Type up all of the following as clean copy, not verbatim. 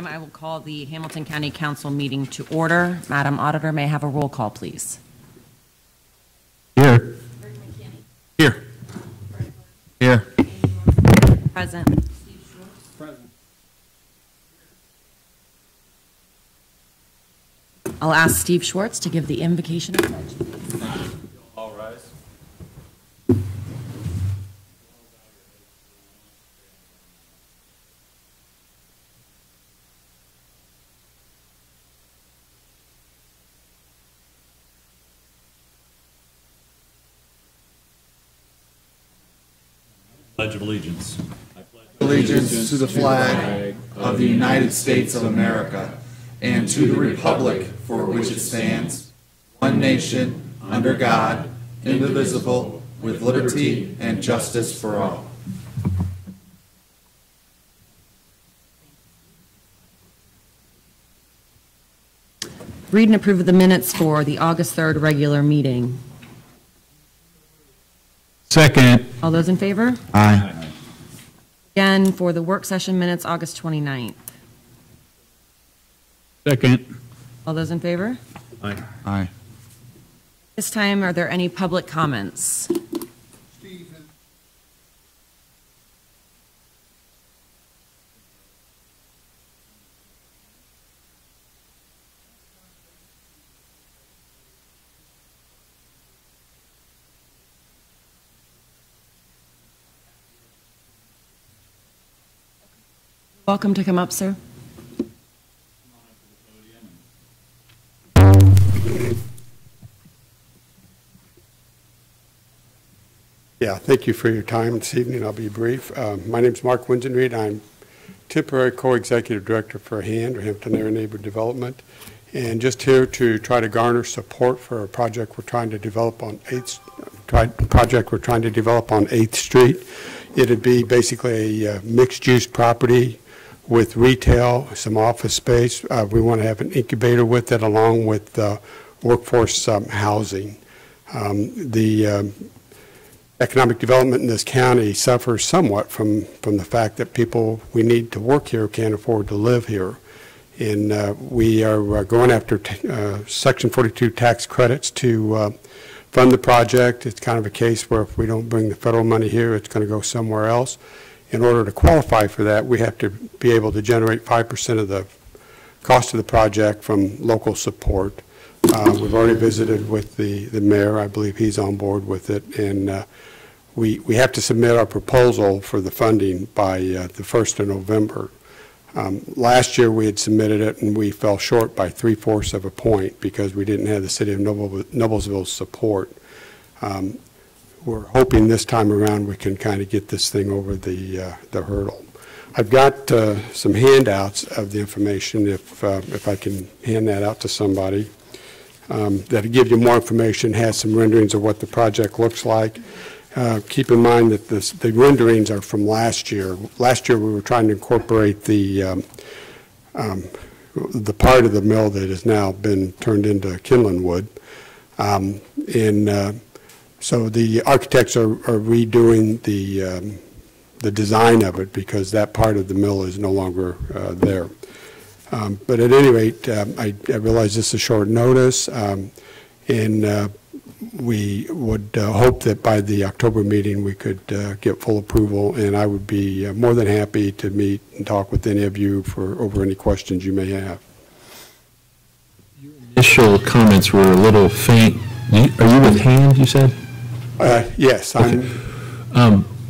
I will call the Hamilton County Council meeting to order. Madam Auditor, may I have a roll call, please? Here. Here. Here. Present. Present. I'll ask Steve Schwartz to give the invocation of pledge. All rise. Pledge of allegiance. I pledge allegiance to the flag of the United States of America and to the republic for which it stands, one nation, under God, indivisible, with liberty and justice for all. Read and approve of the minutes for the August 3rd regular meeting. Second. All those in favor? Aye. Again, for the work session minutes, August 29th. Second. All those in favor? Aye. Aye. This time, are there any public comments? Stephen. Welcome to come up, sir. Yeah, thank you for your time this evening. I'll be brief. My name is Mark Winsenreed. I'm temporary co-executive director for HAND, or Hampton Area Neighborhood Development, and just here to try to garner support for a project we're trying to develop on 8th Street. It'd be basically a mixed-use property with retail, some office space. We want to have an incubator with it, along with workforce housing. The economic development in this county suffers somewhat from the fact that people we need to work here can't afford to live here. And we are going after Section 42 tax credits to fund the project. It's kind of a case where if we don't bring the federal money here, it's going to go somewhere else. In order to qualify for that, we have to be able to generate 5% of the cost of the project from local support. We've already visited with the mayor. I believe he's on board with it. And we have to submit our proposal for the funding by the 1st of November. Last year we had submitted it and we fell short by 3/4 of a point because we didn't have the city of Noblesville's support. We're hoping this time around we can kind of get this thing over the hurdle. I've got some handouts of the information if I can hand that out to somebody. That'll give you more information, has some renderings of what the project looks like. Keep in mind that the renderings are from last year. Last year we were trying to incorporate the part of the mill that has now been turned into kindling wood. So the architects are redoing the design of it because that part of the mill is no longer there. But at any rate, I realize this is short notice, and we would hope that by the October meeting we could get full approval, and I would be more than happy to meet and talk with any of you over any questions you may have. Your initial comments were a little faint. Are you with HAND, you said? Yes. Okay.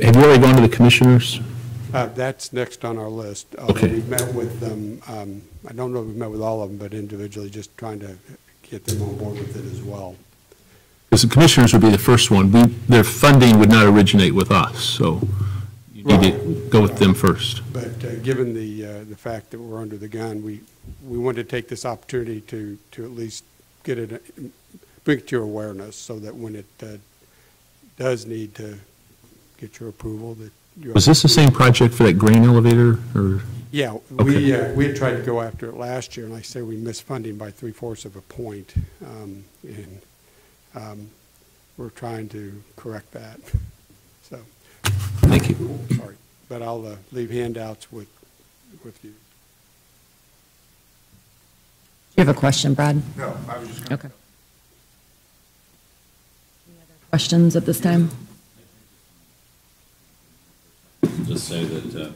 Have you already gone to the commissioners? That's next on our list. Okay. We've met with them. I don't know if we've met with all of them, but individually just trying to get them on board with it as well. Because the commissioners would be the first one. Their funding would not originate with us, so you need to go with them first. But given the fact that we're under the gun, we wanted to take this opportunity to at least get it, bring it to your awareness so that when it does need to get your approval, that was this the same project for that grain elevator, or? Yeah, okay. We had tried to go after it last year, and like I say, we missed funding by 3/4 of a point, and we're trying to correct that. So, thank you. Sorry, but I'll leave handouts with you. You have a question, Brad? No, I was just Okay. Any other questions at this time? Just say that,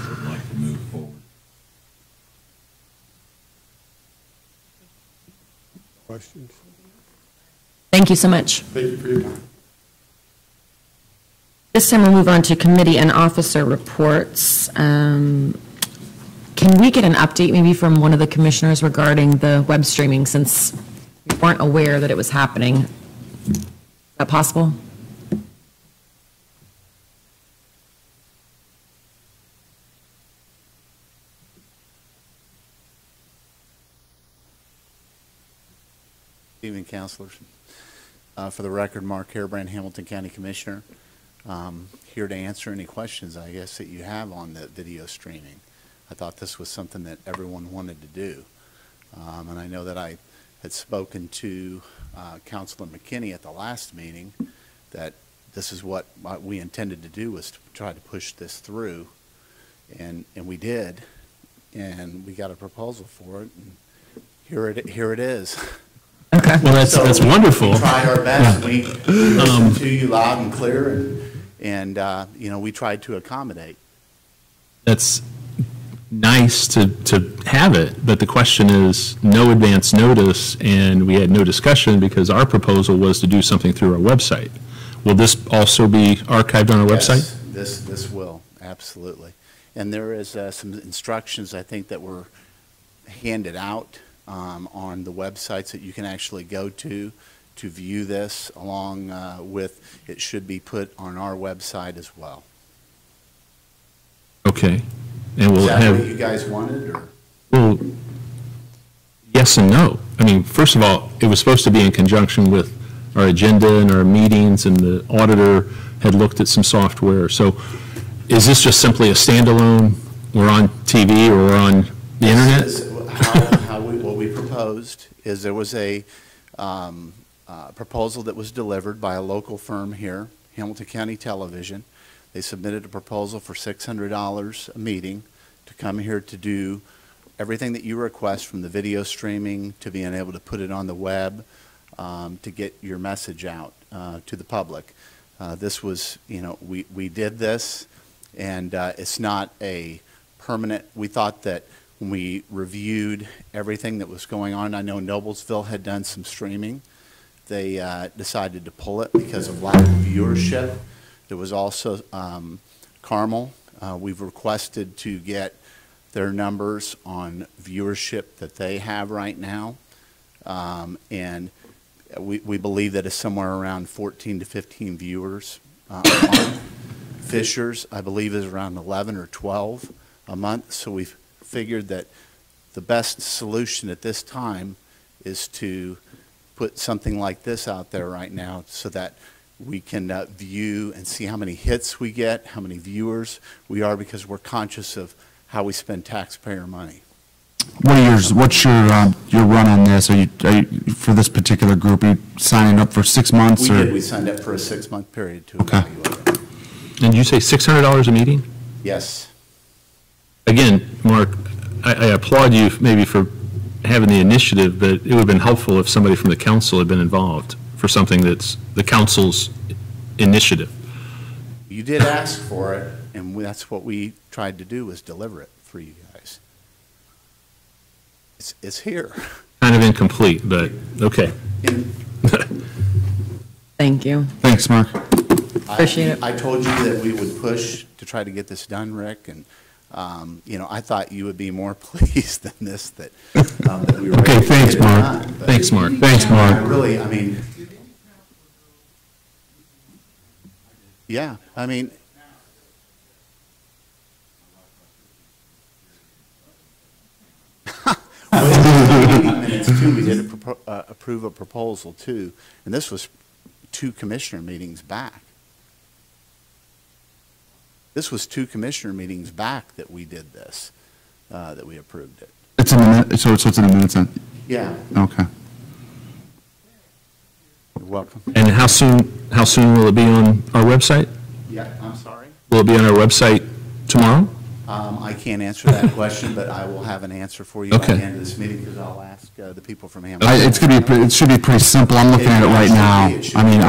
would like to move forward. Questions? Thank you so much. Thank you for your time. This time we'll move on to committee and officer reports. Can we get an update maybe from one of the commissioners regarding the web streaming, since we weren't aware that it was happening? Is that possible? Evening, councilors. For the record, Mark Harebrand, Hamilton County Commissioner. Here to answer any questions, I guess, that you have on the video streaming. I thought this was something that everyone wanted to do. And I know that I had spoken to Councilor McKinney at the last meeting that this is what we intended to do, was to try to push this through. And we did. And we got a proposal for it. And here it is. Okay. Well, that's wonderful. We tried our best. We listened to you loud and clear, and you know, we tried to accommodate. That's nice to have it, but the question is, no advance notice, and we had no discussion because our proposal was to do something through our website. Will this also be archived on our website? Yes, this will, absolutely. And there is some instructions, I think, that were handed out on the websites that you can actually go to view this, along with, it should be put on our website as well. Okay. And we'll Is that have, what you guys wanted, or? well, yes and no. I mean, first of all, it was supposed to be in conjunction with our agenda and our meetings, and the auditor had looked at some software. So is this just simply a standalone, we're on TV or we're on the internet? What we proposed is there was a proposal that was delivered by a local firm here, Hamilton County Television. They submitted a proposal for $600 a meeting to come here to do everything that you request, from the video streaming to being able to put it on the web, to get your message out to the public. This was, you know, we did this, and it's not a permanent. We thought that when we reviewed everything that was going on, I know Noblesville had done some streaming. They decided to pull it because of lack of viewership. There was also Carmel. We've requested to get their numbers on viewership that they have right now. And we believe that it's somewhere around 14 to 15 viewers a month. Fisher's, I believe, is around 11 or 12 a month. So we've figured that the best solution at this time is to put something like this out there right now, so that we can view and see how many hits we get, how many viewers we are, because we're conscious of how we spend taxpayer money. What's your run on this? Are you for this particular group? Are you signing up for 6 months? We or? did. We signed up for a 6-month period to Okay. evaluate it. And you say $600 a meeting? Yes. Again, Mark, I applaud you maybe for having the initiative, but it would have been helpful if somebody from the council had been involved for something that's the council's initiative. You did ask for it, and that's what we tried to do, was deliver it for you guys. It's here. Kind of incomplete, but okay. Thank you. Thanks, Mark. Appreciate it. I told you that we would push to try to get this done, Rick, and you know, I thought you would be more pleased than this, that we were Okay, able to thanks, get it Mark. done. But Thanks, Mark. Thanks, I Mark. really, I mean, yeah, I mean, minutes too, we did approve a proposal too, and this was 2 commissioner meetings back. This was 2 commissioner meetings back that we did this, that we approved it. It's in the minute, so it's in the minutes then? Yeah. Okay. welcome. And how soon will it be on our website? Yeah, I'm sorry? Will it be on our website tomorrow? I can't answer that question, but I will have an answer for you by Okay. the end of this meeting, because I'll ask the people from Hamilton. It should be pretty simple. I'm looking at it right now. I mean,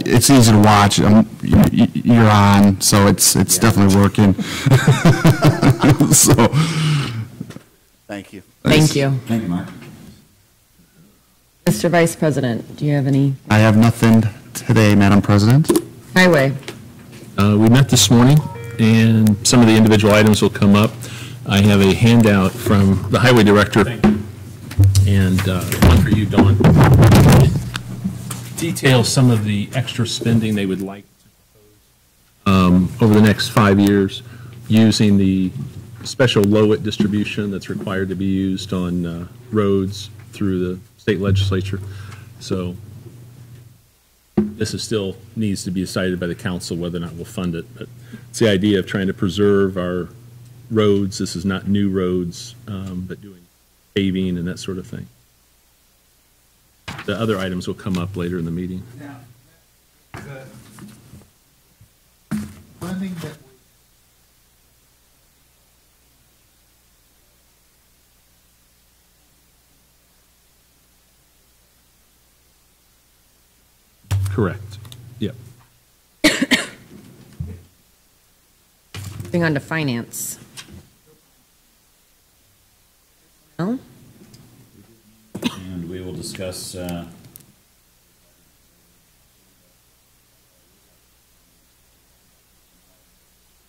it's easy to watch. You're on, so it's definitely working. So, Thank you. Thank you. Thank you, Mark. Mr. Vice President, do you have any? I have nothing today, Madam President. Highway. We met this morning, and some of the individual items will come up. I have a handout from the Highway Director, and one for you, Dawn. Details some of the extra spending they would like over the next 5 years, using the special LOIT distribution that's required to be used on roads through the state legislature. So this is still needs to be decided by the council whether or not we'll fund it. But it's the idea of trying to preserve our roads. This is not new roads, but doing paving and that sort of thing. The other items will come up later in the meeting. Now, the funding that we Correct. Yep. Moving on to finance. No? And we will discuss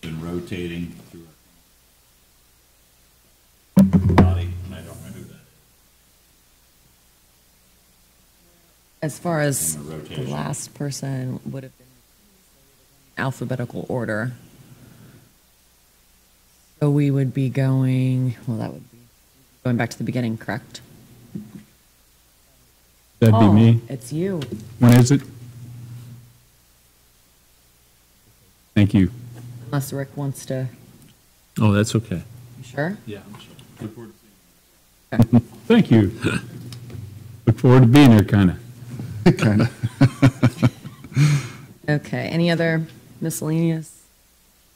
been rotating through our body, and I don't remember who that is. As far as In the the rotation. last person would have been alphabetical order. So we would be going, well, that would be going back to the beginning, correct? That'd be Oh, me. It's you. When is it? Thank you. Unless Rick wants to, Oh, that's okay. you sure? Yeah, I'm sure. Look forward to seeing you. Thank you. Look forward to being here, kind of. Kind of. Okay, any other miscellaneous?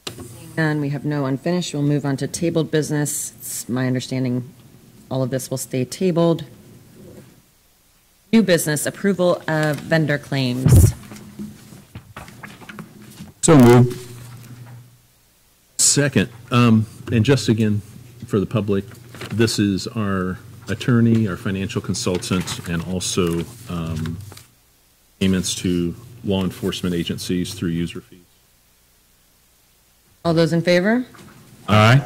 Seeing none, we have no unfinished. We'll move on to tabled business. It's my understanding all of this will stay tabled. New business, approval of vendor claims. So moved. Second, and just again, for the public, this is our attorney, our financial consultant, and also payments to law enforcement agencies through user fees. All those in favor? Aye.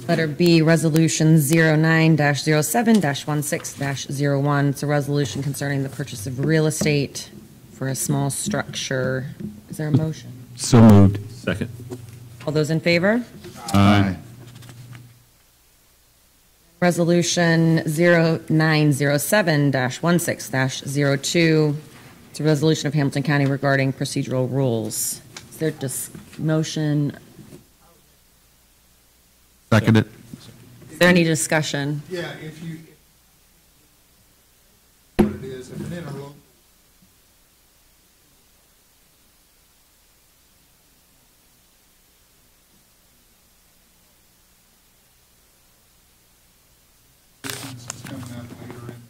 Letter B, Resolution 09-07-16-01. It's a resolution concerning the purchase of real estate for a small structure. Is there a motion? So moved. Second. All those in favor? Aye. Resolution 09-07-16-02. It's a resolution of Hamilton County regarding procedural rules. Is there motion? Second it. Is there any discussion? Yeah, if you, what it is, if an interlocal. Business is coming up later in.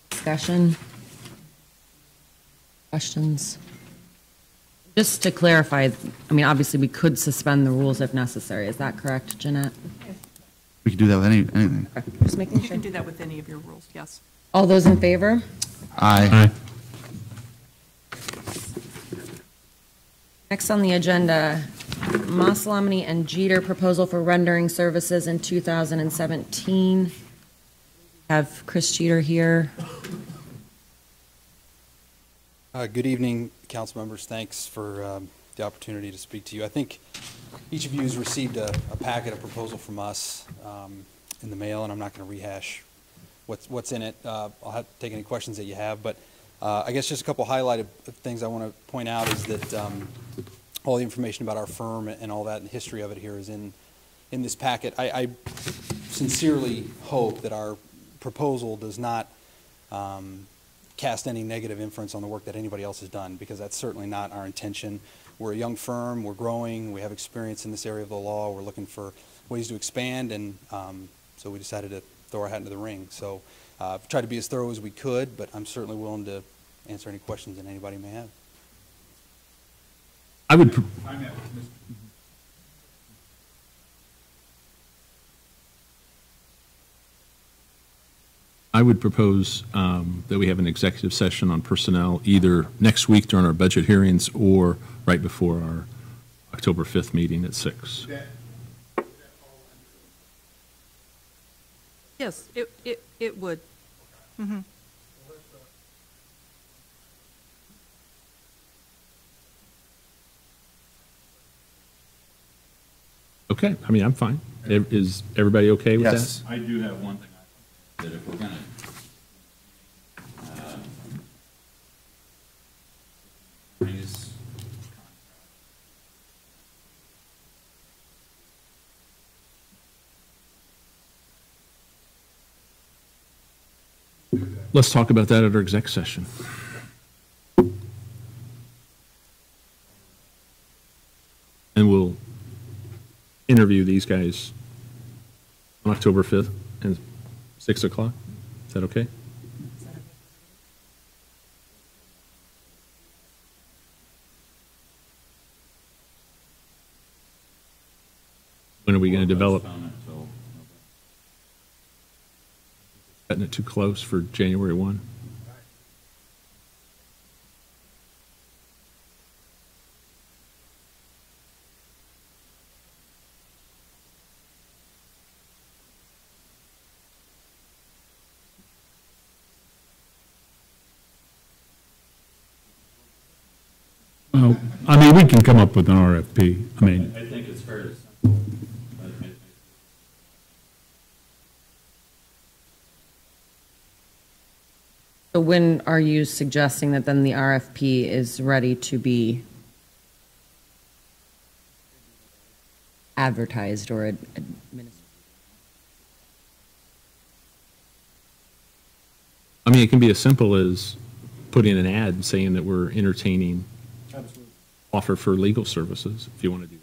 Discussion? Questions? Just to clarify, I mean, obviously, we could suspend the rules if necessary. Is that correct, Jeanette? We could do that with anything. Okay, just making You sure. can do that with any of your rules, yes. All those in favor? Aye. Next on the agenda, Moslamini and Jeter proposal for rendering services in 2017. Have Chris Jeter here. Good evening, council members. Thanks for the opportunity to speak to you. I think each of you has received a packet, a proposal from us in the mail, and I'm not going to rehash what's in it. I'll have to take any questions that you have, but I guess just a couple highlighted things I want to point out is that all the information about our firm and all that and the history of it here is in this packet. I sincerely hope that our proposal does not cast any negative inference on the work that anybody else has done, because that's certainly not our intention. We're a young firm, we're growing, we have experience in this area of the law, we're looking for ways to expand, and so we decided to throw our hat into the ring. So tried to be as thorough as we could, but I'm certainly willing to answer any questions that anybody may have. I would, I would propose that we have an executive session on personnel either next week during our budget hearings or right before our October 5th meeting at 6. Yes, it would. Mhm. Okay, I mean, I'm fine. Is everybody okay with that? Yes. I do have one thing, that if we're gonna, raise Let's talk about that at our exec session. And we'll interview these guys on October 5th and 6 o'clock. Is that okay? When are we going to develop? postpone it till November. Cutting it too close for January 1? Well, I mean, we can come up with an RFP. I mean, I think it's fairly simple. So when are you suggesting that then the RFP is ready to be advertised or administered? I mean, it can be as simple as putting an ad saying that we're entertaining offer for legal services, if you want to do that.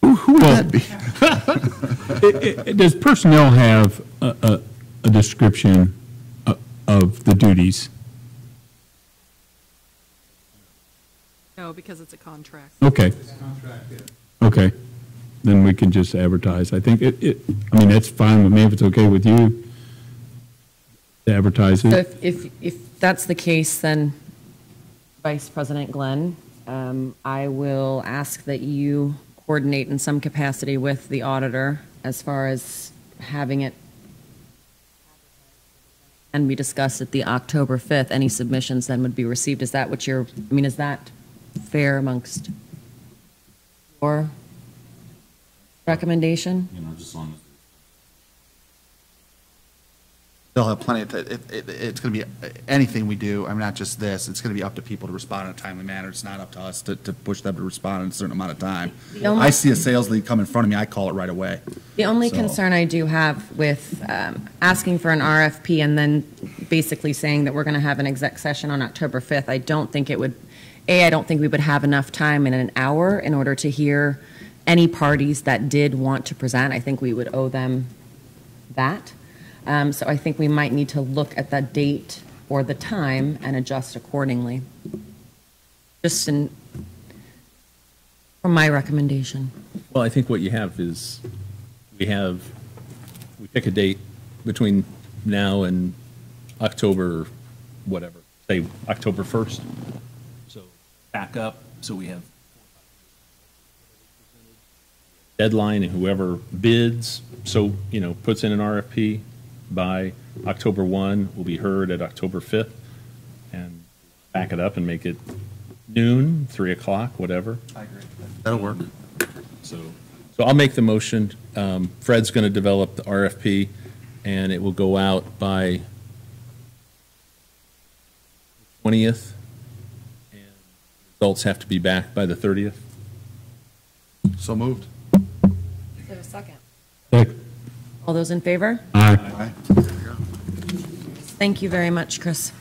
Who would that be? does personnel have a description of the duties? No, because it's a contract. Okay. Okay, then we can just advertise. I think I mean, that's fine with me if it's okay with you to advertise So it. if that's the case, then Vice President Glenn, I will ask that you coordinate in some capacity with the auditor as far as having it and be discussed at the October 5th. Any submissions then would be received. Is that what you're, I mean, is that fair amongst your recommendation? You know, just as long as. They'll have plenty of, it's going to be, anything we do, I mean, not just this, it's going to be up to people to respond in a timely manner. It's not up to us to push them to respond in a certain amount of time. only- I see a sales lead come in front of me, I call it right away. The only So- concern I do have with asking for an RFP and then basically saying that we're going to have an exec session on October 5th, I don't think it would, I don't think we would have enough time in an hour in order to hear any parties that did want to present. I think we would owe them that. So I think we might need to look at that date or the time and adjust accordingly. Just from my recommendation. Well, I think what you have is, we pick a date between now and October, whatever, say, October 1st. So back up, so we have deadline, and whoever bids, so, puts in an RFP by October 1 will be heard at October 5th, and back it up and make it noon, 3 o'clock, whatever. I agree. That'll work. So I'll make the motion. Fred's going to develop the RFP, and it will go out by 20th, and results have to be back by the 30th. So moved. Is there a second? Second. All those in favor? Aye. Thank you very much, Chris.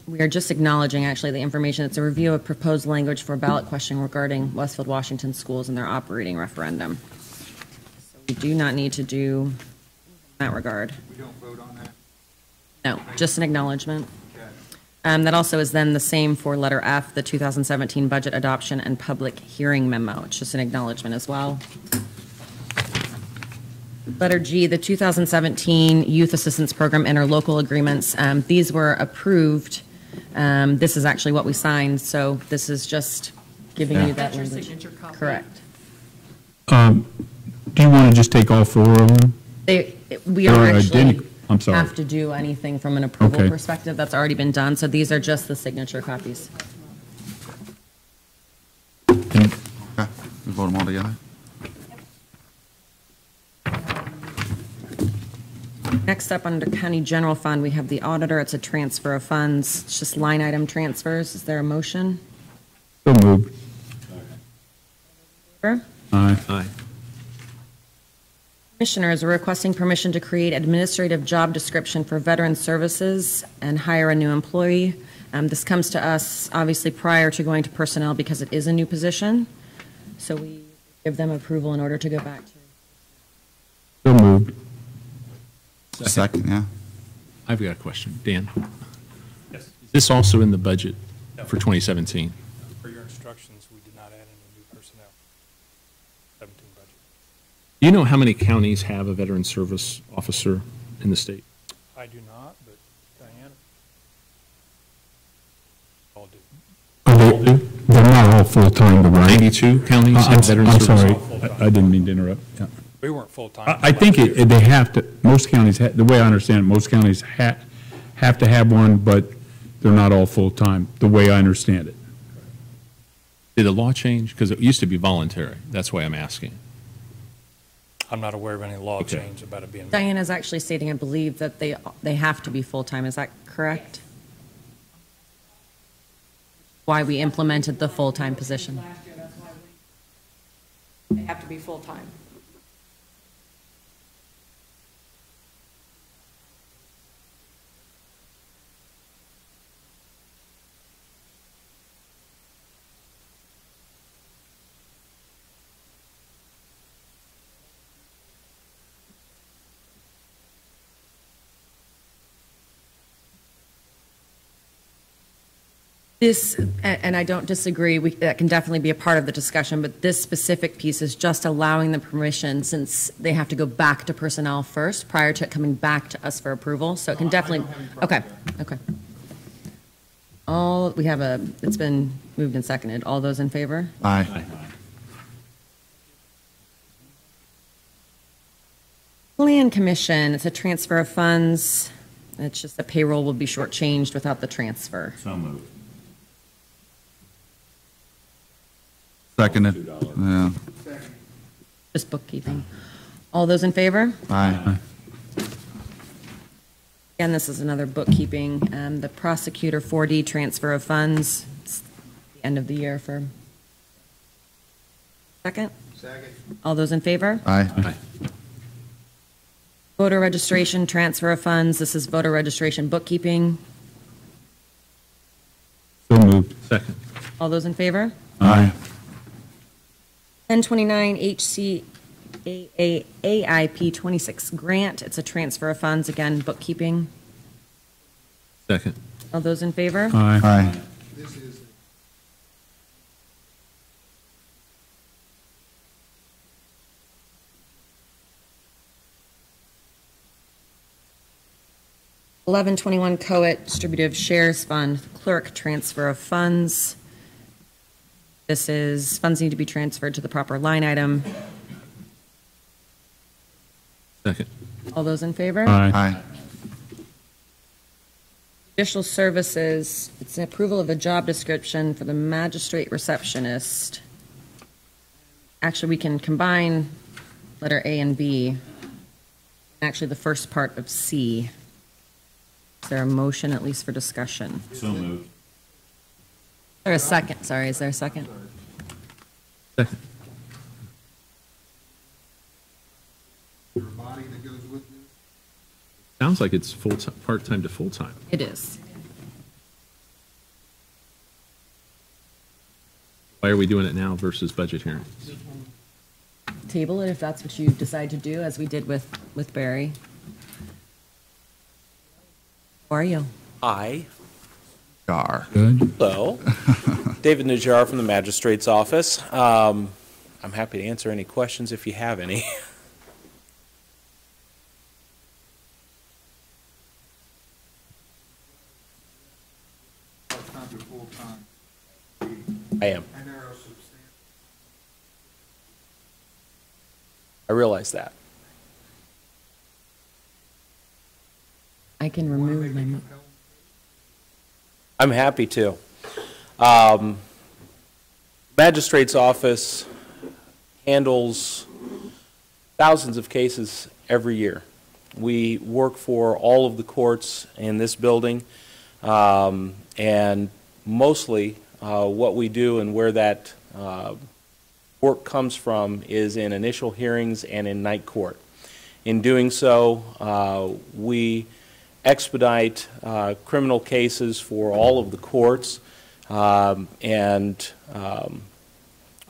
We are just acknowledging, actually, the information. It's a review of proposed language for a ballot question regarding Westfield Washington schools and their operating referendum. So we do not need to do in that regard. We don't vote on that? No, just an acknowledgement. Okay. That also is then the same for letter F, the 2017 budget adoption and public hearing memo. It's just an acknowledgement as well. Letter G, the 2017 Youth Assistance Program interlocal agreements. These were approved. This is actually what we signed, so this is just giving you that That's your language. signature copy. Correct. Do you want to just take all four of them? We They're don't actually identical. I'm sorry. have to do anything from an approval Okay. perspective. That's already been done, so these are just the signature copies. Okay. We vote them all together? Next up, under County General Fund, we have the auditor. It's a transfer of funds. It's just line item transfers. Is there a motion? So moved. Favor? Aye. Aye. Commissioners are requesting permission to create administrative job description for veteran services and hire a new employee. This comes to us, obviously, prior to going to personnel because it is a new position. So we give them approval in order to go back to. So moved. Second, yeah. I've got a question. Dan? Yes. Is this also in the budget for 2017? For your instructions, we did not add any new personnel. 17 budget. Do you know how many counties have a veteran service officer in the state? I do not, but Diana? All do. They're not all full-time, though, right? 92 counties have veteran I'm service. sorry. I didn't mean to interrupt. Yeah. We weren't full-time. I think they have to, most counties, the way I understand it, most counties have to have one, but they're not all full-time, the way I understand it. Did the law change? Because it used to be voluntary. That's why I'm asking. I'm not aware of any law Okay. change about it being. Diana is actually stating, I believe, that they have to be full-time. Is that correct? Why we implemented the full-time position. Last year, that's why they have to be full-time. This, and I don't disagree, that can definitely be a part of the discussion, but this specific piece is just allowing the permission since they have to go back to personnel first prior to it coming back to us for approval, so it can definitely, okay. It's been moved and seconded. All those in favor? Aye. Plan Commission, it's a transfer of funds. It's just the payroll will be shortchanged without the transfer. So moved. Seconded. Yeah. Just bookkeeping. All those in favor? Aye. Again, this is another bookkeeping. The prosecutor 4D transfer of funds, it's the end of the year for. Second? Second. All those in favor? Aye. Voter registration, transfer of funds. This is voter registration bookkeeping. So moved. Second. All those in favor? Aye. 1029 HCAAIP 26 grant. It's a transfer of funds. Again, bookkeeping. Second. All those in favor? Aye. Aye. This is, $1121 COIT distributive shares fund, clerk transfer of funds. This is, funds need to be transferred to the proper line item. Second. All those in favor? Aye. Aye. Judicial Services, it's an approval of a job description for the magistrate receptionist. Actually, we can combine letter A and B. Actually, the first part of C. Is there a motion, at least for discussion? So moved. Is there a second? Sorry, is there a second? Second. Your body that goes with this? Sounds like it's full-time, part-time to full-time. It is. Why are we doing it now versus budget hearings? Table it if that's what you decide to do, as we did with Barry. How are you? Hi. Good. Hello. David Najjar from the Magistrate's Office. I'm happy to answer any questions if you have any. Part-time to full-time. I am. And there are substantial. I realize that. I can remove my, I'm happy to. Magistrate's Office handles thousands of cases every year. We work for all of the courts in this building, and mostly what we do and where that work comes from is in initial hearings and in night court. In doing so, we expedite criminal cases for all of the courts and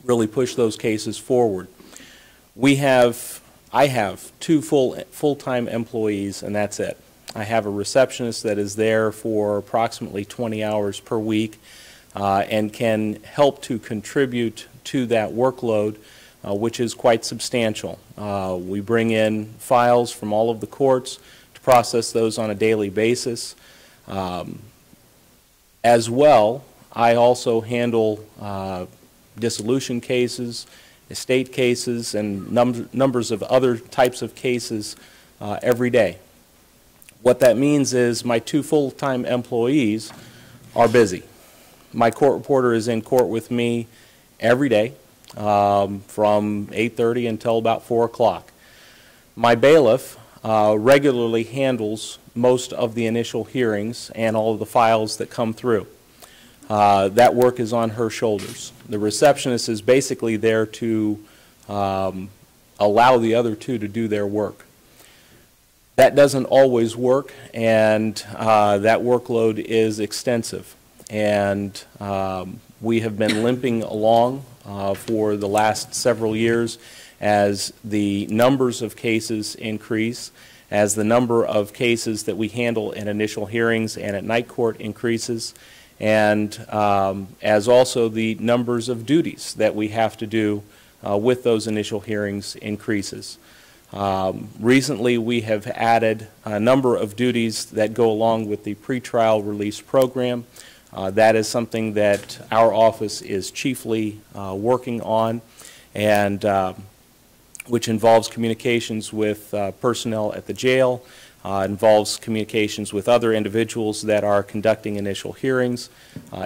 really push those cases forward. I have two full-time employees, and that's it. I have a receptionist that is there for approximately 20 hours per week and can help to contribute to that workload, which is quite substantial. We bring in files from all of the courts to process those on a daily basis. As well, I also handle dissolution cases, estate cases, and numbers of other types of cases every day. What that means is my two full-time employees are busy. My court reporter is in court with me every day from 8:30 until about 4 o'clock. My bailiff regularly handles most of the initial hearings and all of the files that come through. That work is on her shoulders. The receptionist is basically there to allow the other two to do their work. That doesn't always work, and that workload is extensive. And we have been limping along for the last several years as the numbers of cases increase, as the number of cases that we handle in initial hearings and at night court increases, and as also the numbers of duties that we have to do with those initial hearings increases. Recently, we have added a number of duties that go along with the pretrial release program. That is something that our office is chiefly working on, and which involves communications with personnel at the jail, involves communications with other individuals that are conducting initial hearings.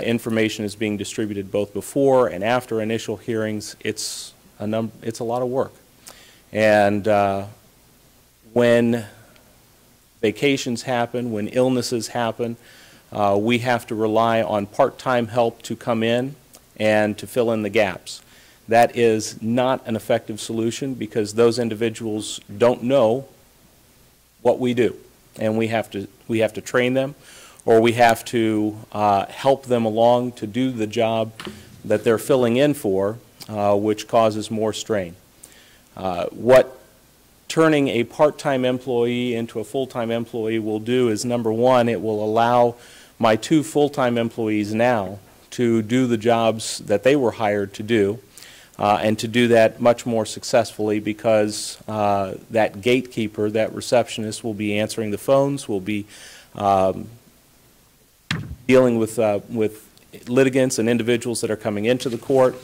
Information is being distributed both before and after initial hearings. It's a lot of work. And when vacations happen, when illnesses happen, we have to rely on part-time help to come in and to fill in the gaps. That is not an effective solution because those individuals don't know what we do, and we have to train them, or we have to help them along to do the job that they're filling in for, which causes more strain. What turning a part-time employee into a full-time employee will do is, number one, it will allow my two full-time employees now to do the jobs that they were hired to do, and to do that much more successfully because that gatekeeper, that receptionist, will be answering the phones, will be dealing with litigants and individuals that are coming into the court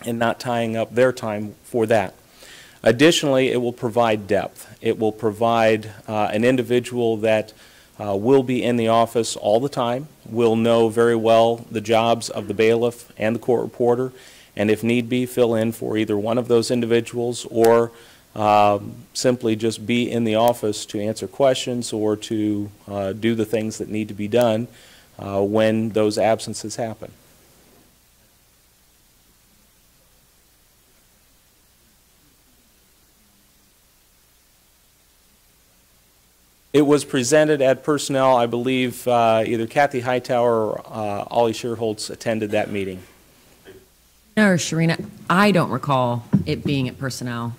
and not tying up their time for that. Additionally, it will provide depth. It will provide an individual that will be in the office all the time, will know very well the jobs of the bailiff and the court reporter, and if need be, fill in for either one of those individuals or simply just be in the office to answer questions or to do the things that need to be done when those absences happen. It was presented at personnel. I believe either Kathy Hightower or Ollie Sherholtz attended that meeting. No, Sharina, I don't recall it being at personnel.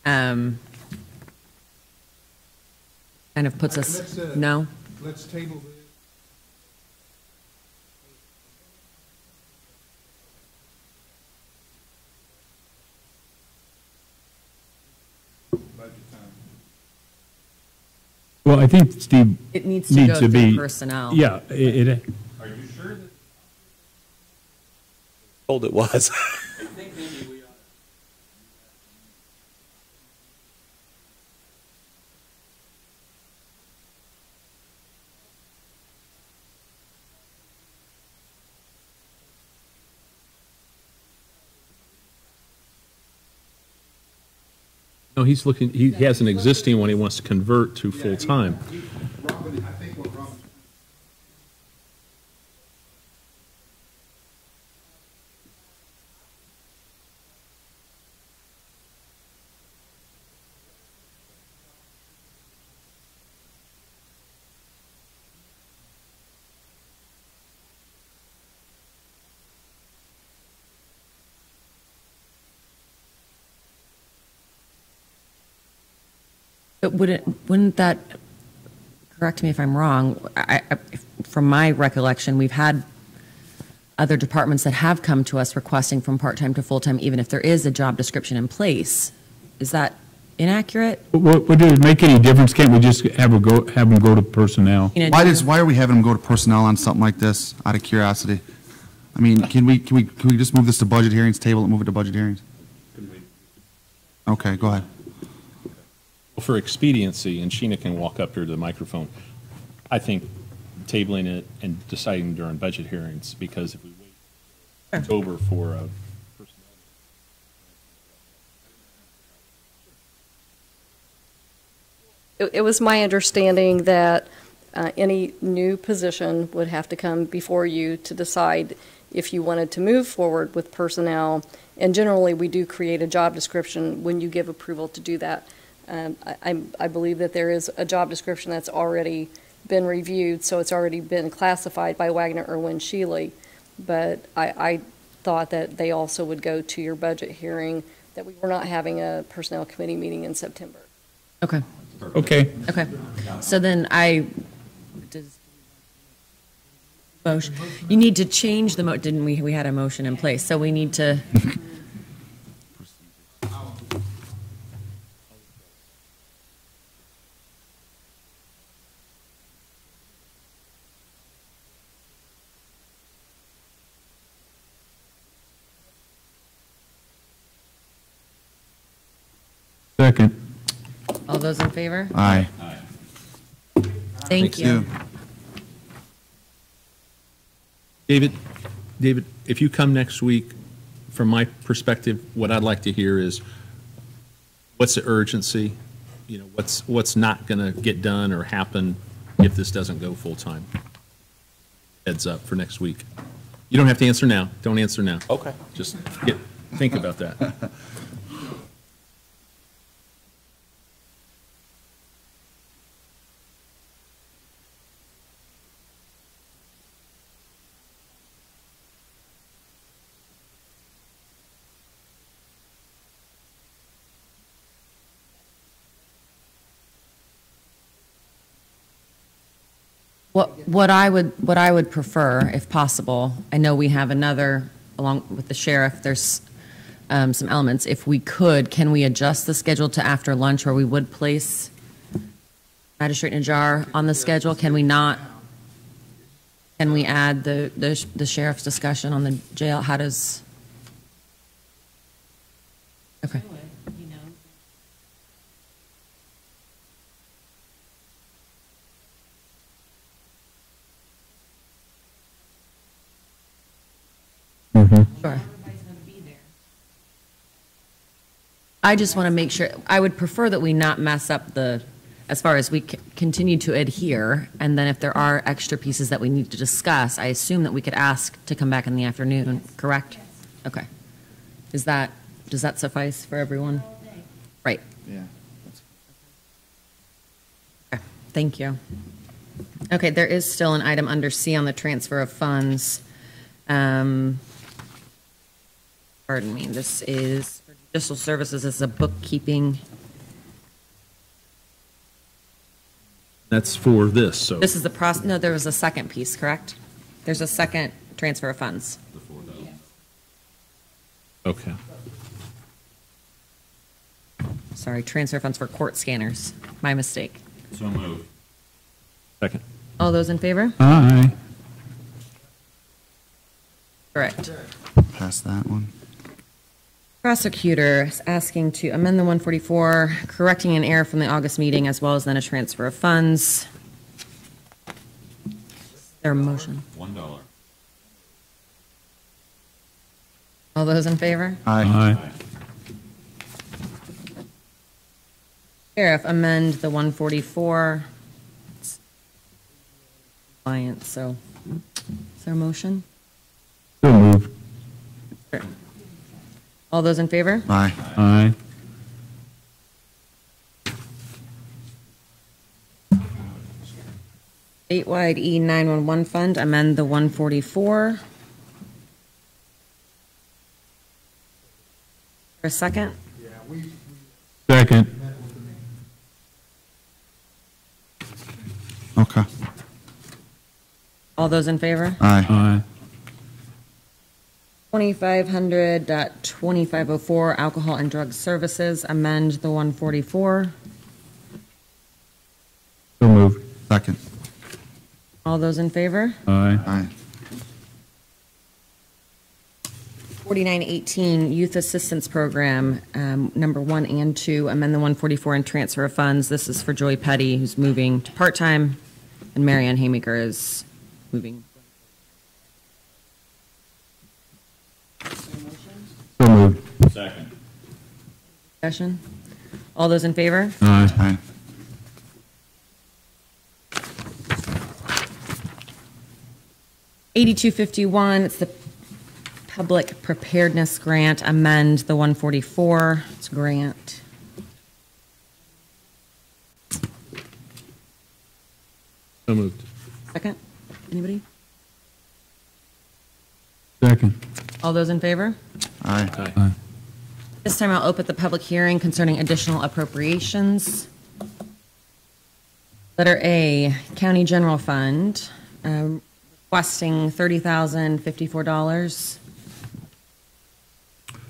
Kind of puts us, no? Let's table this. Budget time. Well, I think Steve It needs to go through personnel. Yeah, Are you sure that? Told it was. I think maybe we ought to. No, he's looking, he has an existing one he wants to convert to full-time. Robin, I think what Robin. But wouldn't that, correct me if I'm wrong, from my recollection, we've had other departments that have come to us requesting from part-time to full-time, even if there is a job description in place. Is that inaccurate? would it make any difference? Can't we just have them go to personnel? Why are we having them go to personnel on something like this, out of curiosity? I mean, can we just move this to budget hearings, table it, move it to budget hearings? Okay, go ahead. For expediency, and Sheena can walk up here to the microphone, I think tabling it and deciding during budget hearings, because if we wait October for It was my understanding that any new position would have to come before you to decide if you wanted to move forward with personnel. And generally, we do create a job description when you give approval to do that. I believe that there is a job description that's already been reviewed, so it's already been classified by Wagner, Irwin, Shealy. But I thought that they also would go to your budget hearing, that we were not having a personnel committee meeting in September. Okay. Okay. Okay. So then motion. You need to change the didn't we? We had a motion in place, so we need to. Second. All those in favor? Aye. Thank you. David, if you come next week, from my perspective, what I'd like to hear is what's the urgency? You know, what's not going to get done or happen if this doesn't go full-time? Heads up for next week. You don't have to answer now. Don't answer now. Okay. Just think about that. What I would prefer, if possible, I know we have another, along with the sheriff, there's some elements. If we could, can we adjust the schedule to after lunch, where we would place Magistrate Najjar on the schedule? Can we not? Can we add the sheriff's discussion on the jail? How does? Okay. You know. Sure. I just want to make sure, I would prefer that we not mess up as far as we continue to adhere, and then if there are extra pieces that we need to discuss, I assume that we could ask to come back in the afternoon, correct? Okay. Does that suffice for everyone? Right. Yeah. Okay, thank you. Okay, there is still an item under C on the transfer of funds. Pardon me, this is for Judicial Services, it's a bookkeeping. That's for this, so. This is the no, there was a second piece, correct? There's a second transfer of funds. Okay. Sorry, transfer funds for court scanners. My mistake. So moved. Second. All those in favor? Aye. Correct. Pass that one. Prosecutor is asking to amend the 144, correcting an error from the August meeting, as well as then a transfer of funds. Is there a motion? $1. All those in favor? Aye. Sheriff, amend the 144. It's compliant, so, is there a motion? So moved. Sure. All those in favor? Aye. Aye. Statewide E911 fund, amend the 144. For a second? Second. Okay. All those in favor? Aye. Aye. 2500.2504, alcohol and drug services, amend the 144. So moved. Second. All those in favor? Aye. Aye. 4918, Youth Assistance Program, number 1 and 2, amend the 144 and transfer of funds. This is for Joy Petty, who's moving to part-time, and Marianne Haymaker is moving. So moved. Second. Discussion? All those in favor? Aye. Aye. $82.51, it's the Public Preparedness Grant, amend the 144, it's grant. So moved. Second, anybody? Second. All those in favor? Aye. Aye. This time I'll open the public hearing concerning additional appropriations. Letter A, County General Fund, requesting $30,054.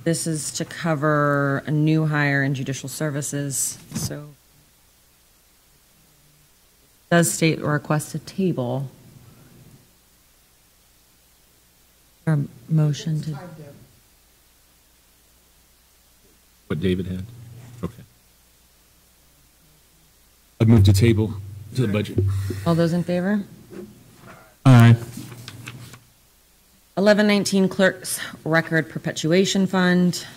This is to cover a new hire in judicial services, so it does state or request a table. Or a motion to, What David had? Okay. I'd move to table to the budget. all those in favor? Aye. 1119 Clerk's Record Perpetuation Fund.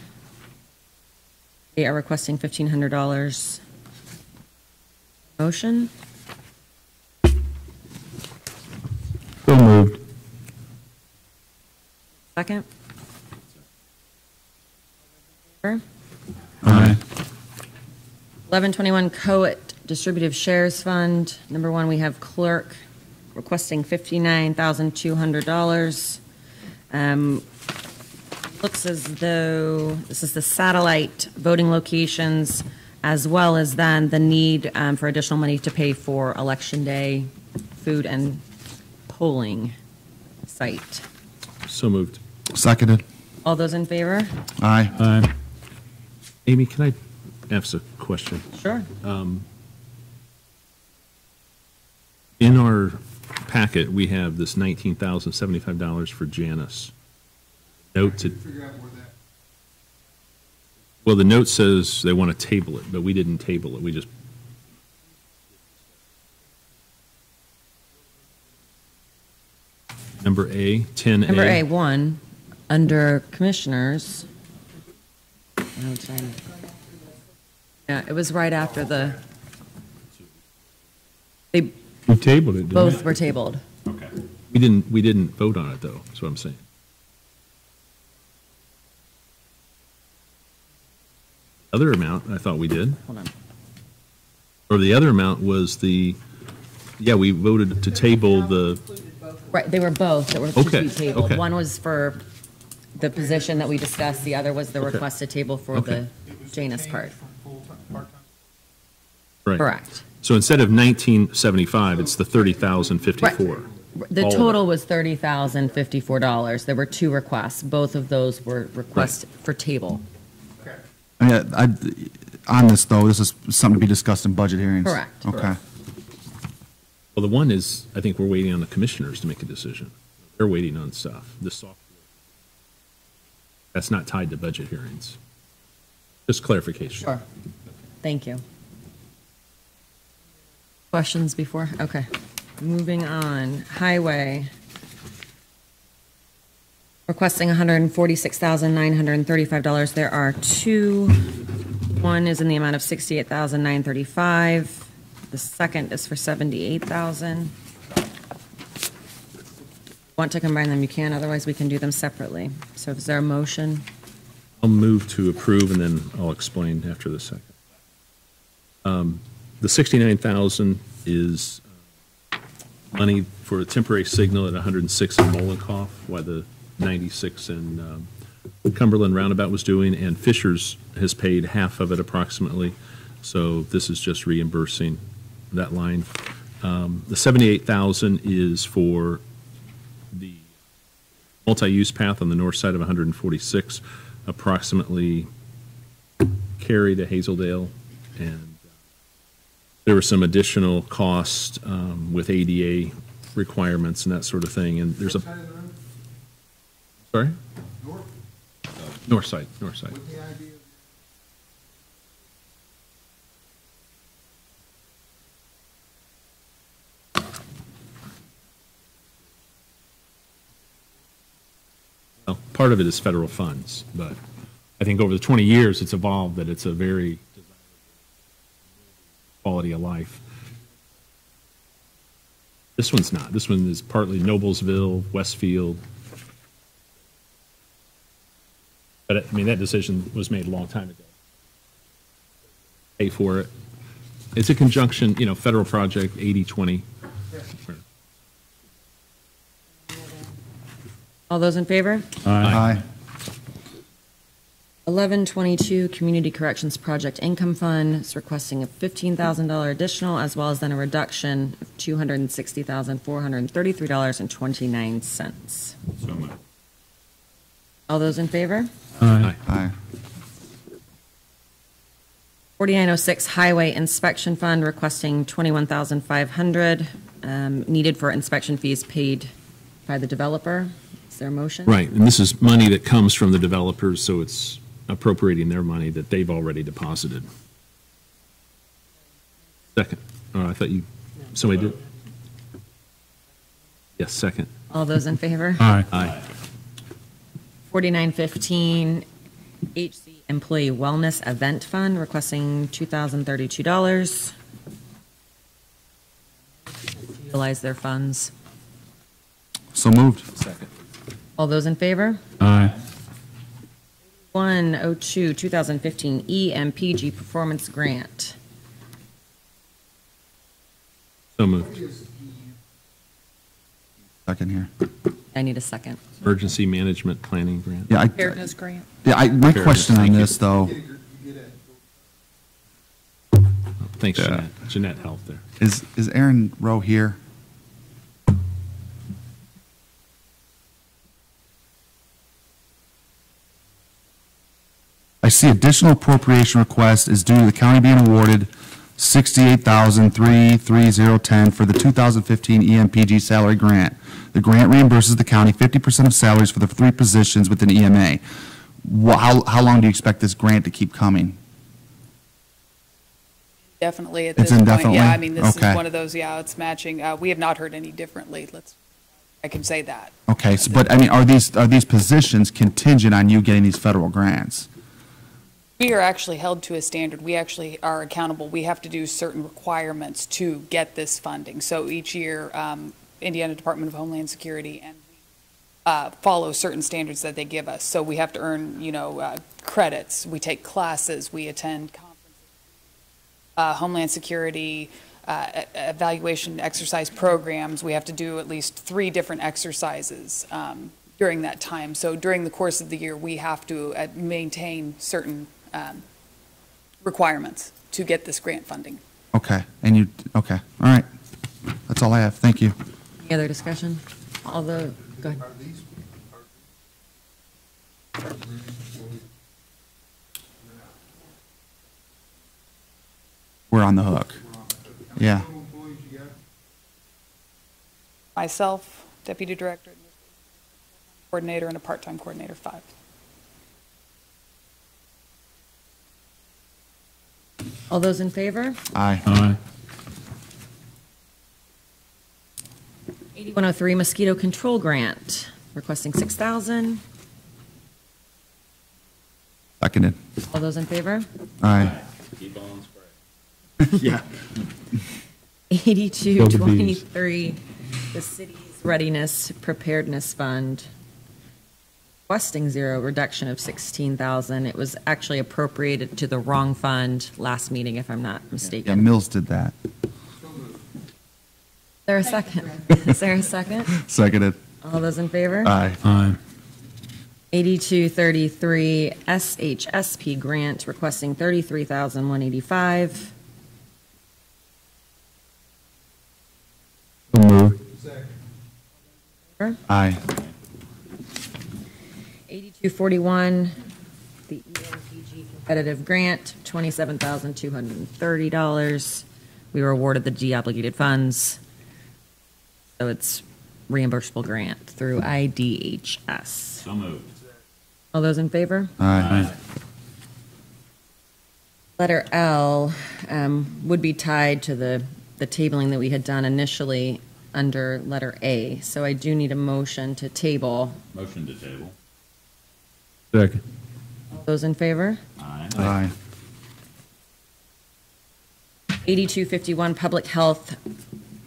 They are requesting $1,500. Motion? So moved. Second? Aye. 1121 Coet Distributive Shares Fund. Number 1, we have clerk requesting $59,200. Looks as though this is the satellite voting locations, as well as then the need for additional money to pay for Election Day food and polling site. So moved. Seconded. All those in favor? Aye. Aye. Amy, can I ask a question? Sure. In our packet, we have this $19,075 for Janice. Note to, Figure out where that, well, the note says they want to table it, but we didn't table it. We just, number A, 10A. Number A, 1. Under commissioners, yeah, it was right after they We tabled it, didn't we? both were tabled. Okay. We didn't vote on it, though, that's what I'm saying. Other amount, I thought we did. Hold on. Or the other amount was we voted to table the, Right, they were both that were to Okay, be tabled. okay. One was for the position that we discussed, the other was the Okay. requested table for the Okay. Janus part. right. Correct. So instead of 1975, it's the 30,054. The All of total it. was $30,054. There were two requests. Both of those were requests for table. On this, though, this is something to be discussed in budget hearings. Correct. Okay. Well, the one is, I think we're waiting on the commissioners to make a decision. They're waiting on stuff. The software. That's not tied to budget hearings. Just clarification. Sure. Thank you. Questions before? Okay. Moving on. Highway. Requesting $146,935. There are two. One is in the amount of $68,935. The second is for $78,000. Want to combine them, you can, otherwise we can do them separately. So is there a motion? I'll move to approve, and then I'll explain after the second. The 69,000 is money for a temporary signal at 106 in Molenkoff, while the 96 in Cumberland Roundabout was doing, and Fishers has paid half of it approximately. So this is just reimbursing that line. The 78,000 is for the multi-use path on the north side of 146, approximately Cary to Hazeldale, and there were some additional costs with ADA requirements and that sort of thing. And there's a sorry, north side. Well, part of it is federal funds, but I think over the 20 years, it's evolved that it's a very quality of life. This one's not. This one is partly Noblesville, Westfield. But, I mean, that decision was made a long time ago. Pay for it. It's a conjunction, federal project, 80/20. All those in favor? Aye. 1122, Community Corrections Project Income Fund is requesting a $15,000 additional, as well as then a reduction of $260,433.29. So moved. All those in favor? Aye. Aye. 4906, Highway Inspection Fund requesting $21,500, needed for inspection fees paid by the developer. Is there a motion? Right, and this is money that comes from the developers, so it's appropriating their money that they've already deposited. Second. Oh, I thought somebody did? Yes, second. All those in favor? Aye. Aye. 4915, HC Employee Wellness Event Fund requesting $2,032. Utilize their funds. So moved. Second. All those in favor? Aye. 102, 2015 EMPG Performance Grant. So moved. Second here. I need a second. Emergency Management Planning Grant. Yeah, Preparedness grant. my Fairness, question on thank you. this, though, Thanks, Yeah. Jeanette. Jeanette helped there. is Aaron Rowe here? I see additional appropriation request is due to the county being awarded $68,330.10 for the 2015 EMPG salary grant. The grant reimburses the county 50% of salaries for the 3 positions within EMA. How long do you expect this grant to keep coming? Definitely at It's this point. indefinitely? Yeah, I mean, this is Okay. one of those, it's matching. We have not heard any differently. I can say that. Okay, so, but I mean, are these positions contingent on you getting these federal grants? We are actually held to a standard. We actually are accountable. We have to do certain requirements to get this funding. So each year, Indiana Department of Homeland Security and follow certain standards that they give us. So we have to earn, credits. We take classes. We attend conferences. Homeland Security evaluation exercise programs. We have to do at least 3 different exercises during that time. So during the course of the year, we have to maintain certain requirements to get this grant funding. Okay, okay, all right. That's all I have. Thank you. Any other discussion? Go ahead. We're on the hook. Yeah. Myself, Deputy Director, Coordinator, and a part-time coordinator, 5. All those in favor? Aye. Aye. 8103 Mosquito Control Grant, requesting $6,000. Seconded. All those in favor? Aye. Keep on spraying. Yeah. 8223, the city's Readiness Preparedness Fund, requesting 0, reduction of $16,000. It was actually appropriated to the wrong fund last meeting, if I'm not Yeah, mistaken. Mills did that. Is there a second? Is there a second? Seconded. All those in favor? Aye. Aye. 8233 SHSP grant, requesting $33,185. So moved. Aye. 8241, the EMPG competitive grant, $27,230. We were awarded the deobligated funds, so it's reimbursable grant through IDHS. So moved. All those in favor? Aye. Letter L would be tied to the tabling that we had done initially under letter A. So I do need a motion to table. Motion to table. Second. All those in favor? Aye. Aye. 8251 Public Health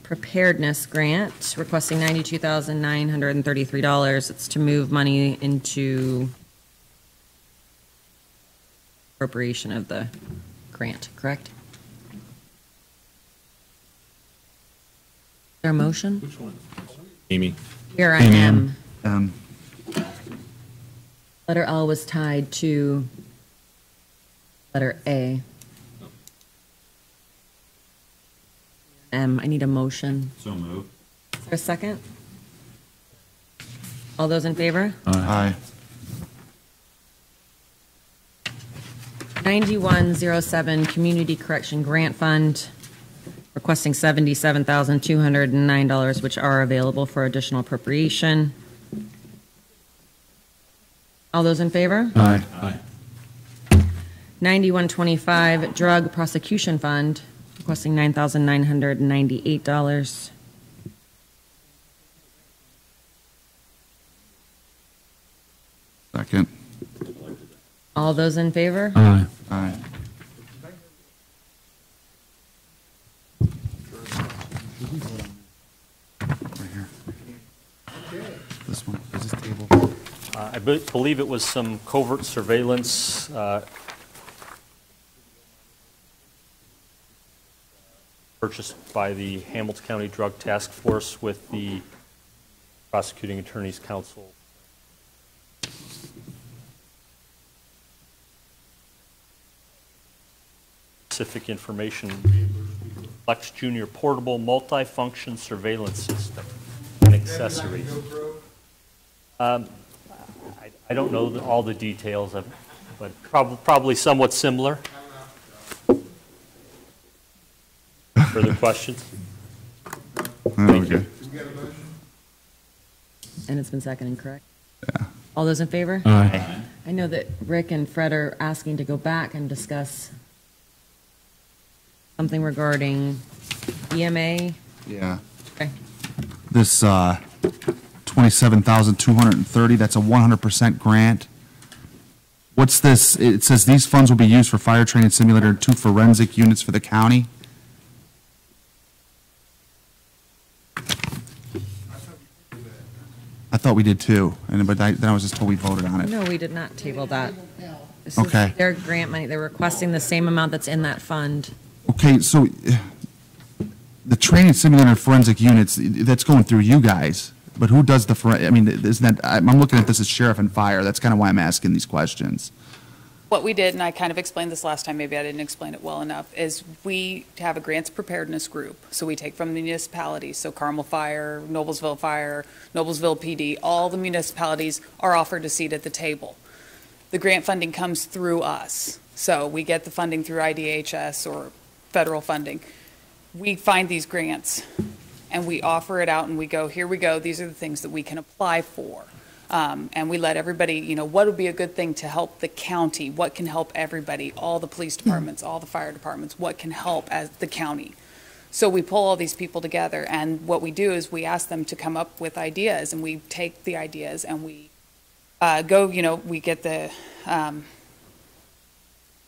Preparedness Grant, requesting $92,933. It's to move money into appropriation of the grant, correct? Is there a motion? Which one? Amy? Here I am. Letter L was tied to letter A. I need a motion. So moved. Is there a second? All those in favor? Aye. 9107 Community Correction Grant Fund, requesting $77,209, which are available for additional appropriation. All those in favor? Aye. Aye. 9125 Drug Prosecution Fund, requesting $9,998. Second. All those in favor? Aye. Aye. Right here. This one, is this table? I believe it was some covert surveillance purchased by the Hamilton County Drug Task Force with the Prosecuting Attorney's Council. Specific information, Flex Junior Portable Multifunction Surveillance System and accessories. I don't know all the details of it, but probably somewhat similar. Further questions? Okay. And it's been seconded, correct? Yeah. All those in favor? Aye. I know that Rick and Fred are asking to go back and discuss something regarding EMA. Yeah. Okay. This $27,230. That's a 100% grant. What's this? It says these funds will be used for fire training simulator and 2 forensic units for the county. I thought we did too, but then I was just told we voted on it. No, we did not table that. This is Okay. their grant money. They're requesting the same amount that's in that fund. Okay, so the training simulator and forensic units, that's going through you guys, but who does I mean, isn't that, I'm looking at this as sheriff and fire. That's kind of why I'm asking these questions. What we did, and I kind of explained this last time, maybe I didn't explain it well enough, is we have a grants preparedness group. So we take from the municipalities, so Carmel Fire, Noblesville, PD, all the municipalities are offered a seat at the table. The grant funding comes through us. So we get the funding through IDHS or federal funding. We find these grants and we offer it out and we go, here we go, these are the things that we can apply for. And we let everybody, you know, what would be a good thing to help the county? What can help everybody? All the police departments, all the fire departments, what can help as the county? So we pull all these people together, and what we do is we ask them to come up with ideas, and we take the ideas and we go, you know, we get the,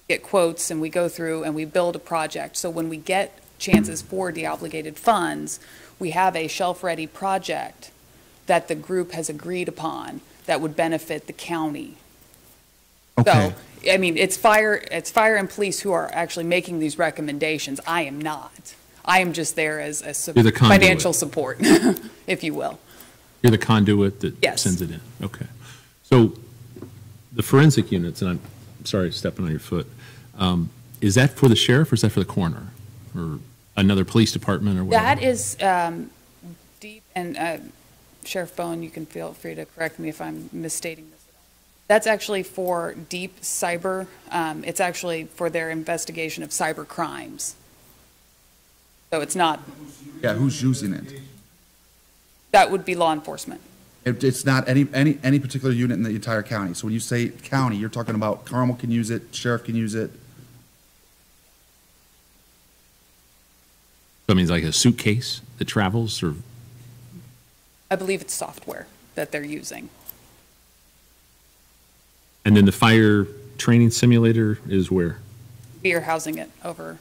get quotes and we go through and we build a project. So when we get chances for deobligated funds, we have a shelf-ready project that the group has agreed upon that would benefit the county. Okay. So, I mean, it's fire and police who are actually making these recommendations. I am not. I am just there as You're the conduit. financial support, if you will. You're the conduit that Yes. sends it in. Okay. So the forensic units, and I'm sorry stepping on your foot, is that for the sheriff or is that for the coroner or another police department or whatever? That is deep, and Sheriff Bowen, you can feel free to correct me if I'm misstating this. That's actually for deep cyber. It's actually for their investigation of cyber crimes. So it's not. Yeah, who's using it? That would be law enforcement. It's not any particular unit in the entire county. So when you say county, you're talking about Carmel can use it, sheriff can use it. So it means like a suitcase that travels, or? I believe it's software that they're using. And then the fire training simulator is where? We are housing it over.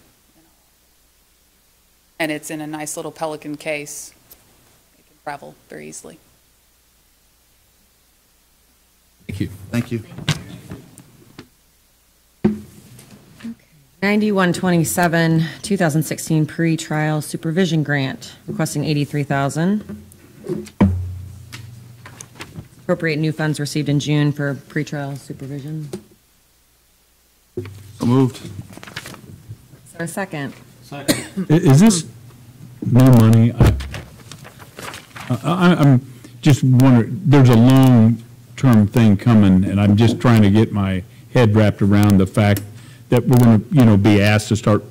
And it's in a nice little Pelican case. It can travel very easily. Thank you. Thank you. 9127, 2016 pre-trial supervision grant, requesting $83,000. Appropriate new funds received in June for pretrial supervision. So moved. Is there a second? Is this new money? I'm just wondering, there's a long-term thing coming, and I'm just trying to get my head wrapped around the fact that we're going to, you know, be asked to start,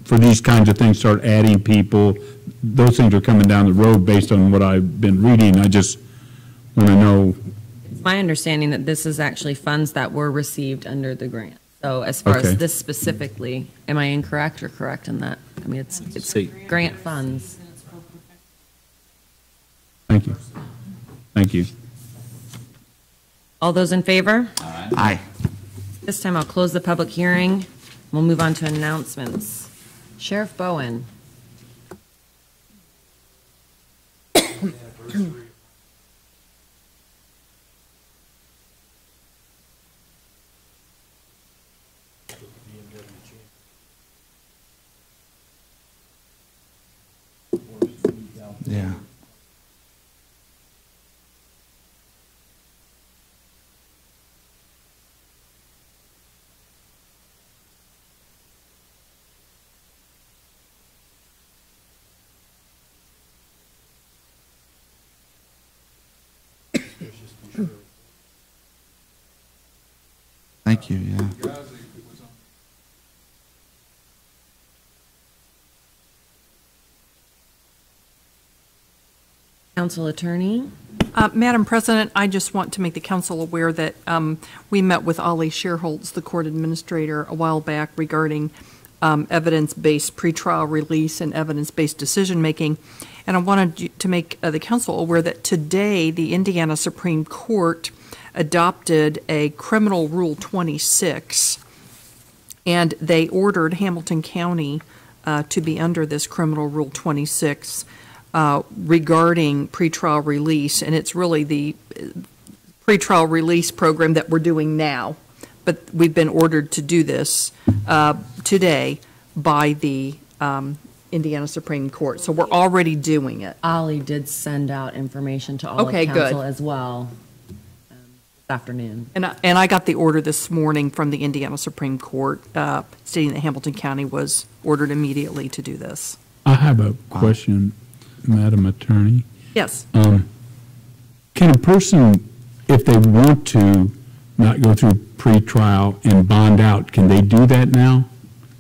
for these kinds of things, start adding people. Those things are coming down the road based on what I've been reading. I just want to know. It's my understanding that this is actually funds that were received under the grant. So as far Okay. as this specifically, am I incorrect or correct in that? I mean, it's grant funds. Thank you. Thank you. All those in favor? Aye. This time I'll close the public hearing. We'll move on to announcements. Sheriff Bowen. Yeah. Thank you, yeah. Council Attorney. Madam President, I just want to make the council aware that we met with Ollie Sherholtz, the court administrator, a while back regarding evidence-based pretrial release and evidence-based decision-making. And I wanted to make the council aware that today, the Indiana Supreme Court adopted a Criminal Rule 26, and they ordered Hamilton County to be under this Criminal Rule 26 regarding pretrial release, and it's really the pretrial release program that we're doing now. But we've been ordered to do this today by the Indiana Supreme Court, so we're already doing it. Ollie did send out information to all of council as well this afternoon. And I got the order this morning from the Indiana Supreme Court stating that Hamilton County was ordered immediately to do this. I have a question, Madam Attorney. Yes. Can a person, if they want to not go through pretrial and bond out, can they do that now?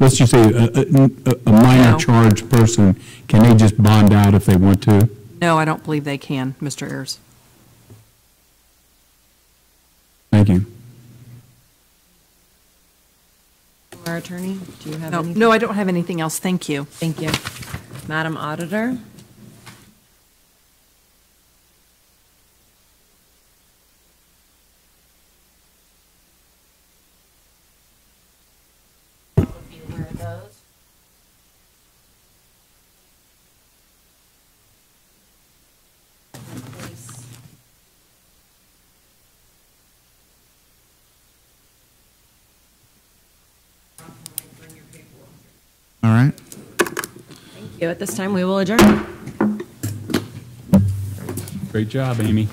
Let's just say a minor charge person, can they just bond out if they want to? No, I don't believe they can, Mr. Ayers. Thank you. Our attorney, do you have No, anything? no, I don't have anything else. Thank you. Thank you. Madam Auditor? All right. Thank you. At this time, we will adjourn. Great job, Amy.